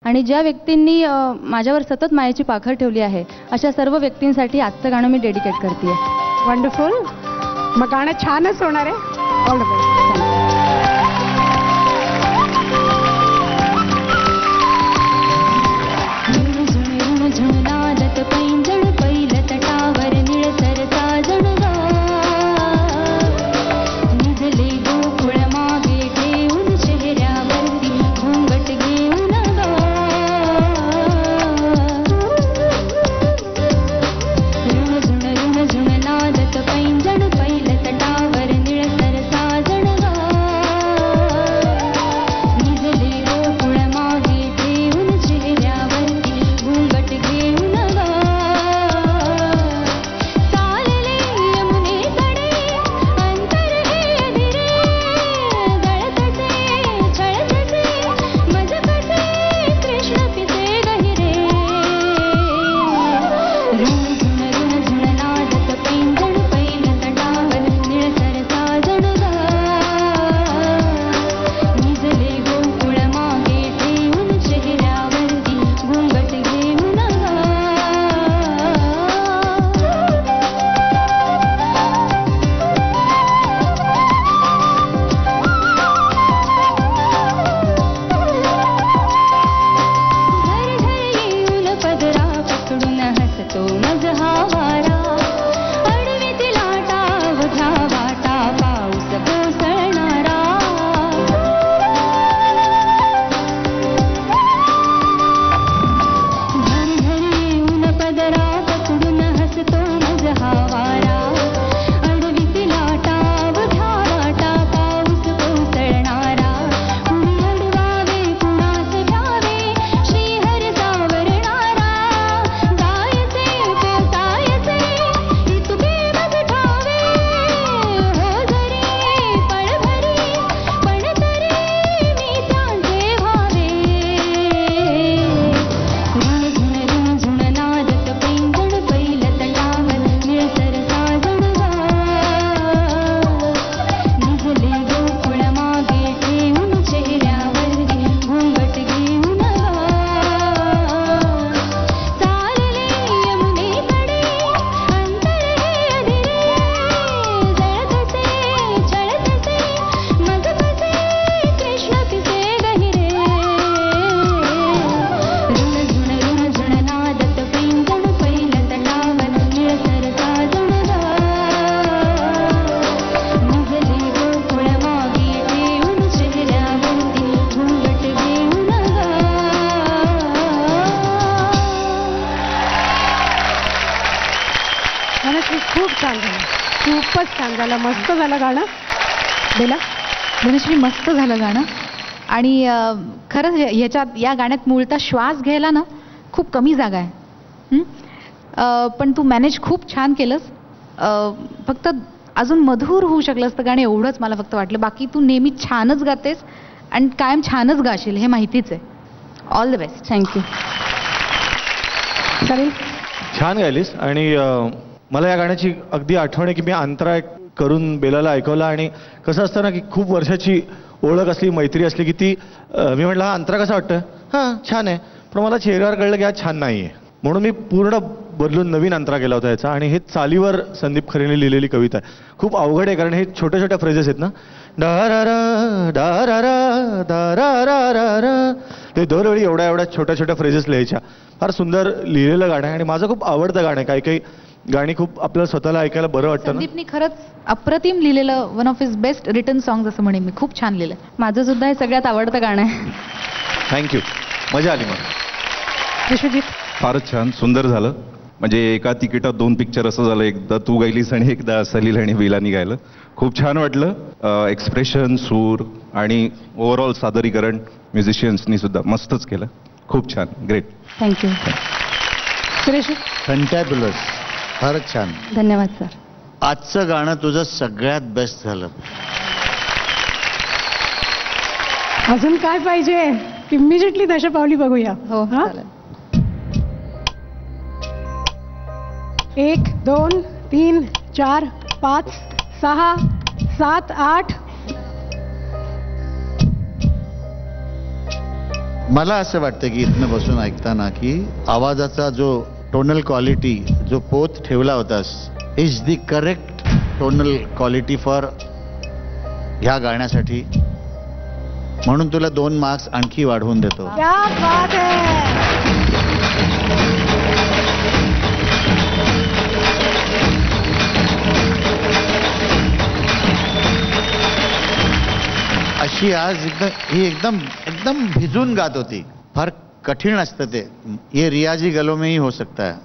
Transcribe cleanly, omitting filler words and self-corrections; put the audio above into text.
आणि ज्या व्यक्तींनी माझ्यावर सतत मायेची पाखर ठेवली आहे अशा सर्व व्यक्तींसाठी आजचं गाणं मी डेडिकेट करते. वंडरफुल. मग गाणं छानच होणार आहे. All the best. खूप छान झालं. खूपच छान झालं. मस्त झालं गाणं. बेला. धनश्री मस्त झालं गाणं. आणि खरंच ह्याच्यात या गाण्यात मूळतः श्वास घ्यायला ना खूप कमी जागा आहे. पण तू मॅनेज खूप छान केलंस. फक्त अजून मधुर होऊ शकलं असतं गाणं एवढंच मला फक्त वाटलं. बाकी तू नेहमी छानच गातेस आणि कायम छानच गाशील हे माहितीच आहे. All the best. थँक्यू. छान गायलीस. आणि मला या गाण्याची अगदी आठवण आहे की मी अंतरा करून बेलाला ऐकवलं. आणि कसं असतं ना की खूप वर्षाची ओळख असली, मैत्री असली की ती मी म्हटलं हा अंतरा कसा वाटतं, हां छान आहे. पण मला चेहऱ्यावर कळलं की हा छान नाही आहे. म्हणून मी पूर्ण बदलून नवीन अंतरा केला होता याचा. आणि हे चालीवर संदीप खरेने लिहिलेली कविता आहे. खूप अवघड आहे कारण हे छोट्या छोट्या फ्रेजेस आहेत ना. डारारा डारारा दारारा ते दरवेळी एवढ्या एवढ्या छोट्या छोट्या फ्रेजेस लिहायच्या. फार सुंदर लिहिलेलं गाणं आहे आणि माझं खूप आवडतं गाणं आहे. काही काही गाणी खूप आपल्याला स्वतःला ऐकायला बरं वाटतं. संदीपनी खरंच अप्रतिम लिहिलेलं, one of his best written songs असं म्हणेन मी. खूप छान लिहिलं. माझं सुद्धा हे सगळ्यात आवडतं गाणं आहे. थँक्यू. मजा आली मला. विश्वजित. फारच छान, सुंदर झालं. म्हणजे एका तिकिटात दोन पिक्चर असं झालं. एकदा तू गायलीस आणि एकदा सलील आणि बेलानी गायलं. खूप छान वाटलं. एक्सप्रेशन, सूर आणि ओव्हरऑल सादरीकरण म्युझिशियन्सनी सुद्धा मस्तच केलं. खूप छान. ग्रेट. थँक्यू. फॅन्टॅब्युलस. फारच छान. धन्यवाद सर. आजचं गाणं तुझं सगळ्यात बेस्ट झालं. अजून काय पाहिजे? इमिजिएटली दशपावली बघूया. हो. 1 2 3 4 5 6 7 8. मला असं वाटतं की इथनं बसून ऐकताना की आवाजाचा जो टोनल क्वालिटी जो पोत ठेवला होतास is the correct tonal quality for ह्या गाण्यासाठी. म्हणून तुला 2 मार्क्स आणखी वाढवून देतो. क्या बात है. अशी आज ही एकदम एकदम भिजून गात होती. फार कठीण असतं ते. ये रियाजी गलों में ही हो सकता है.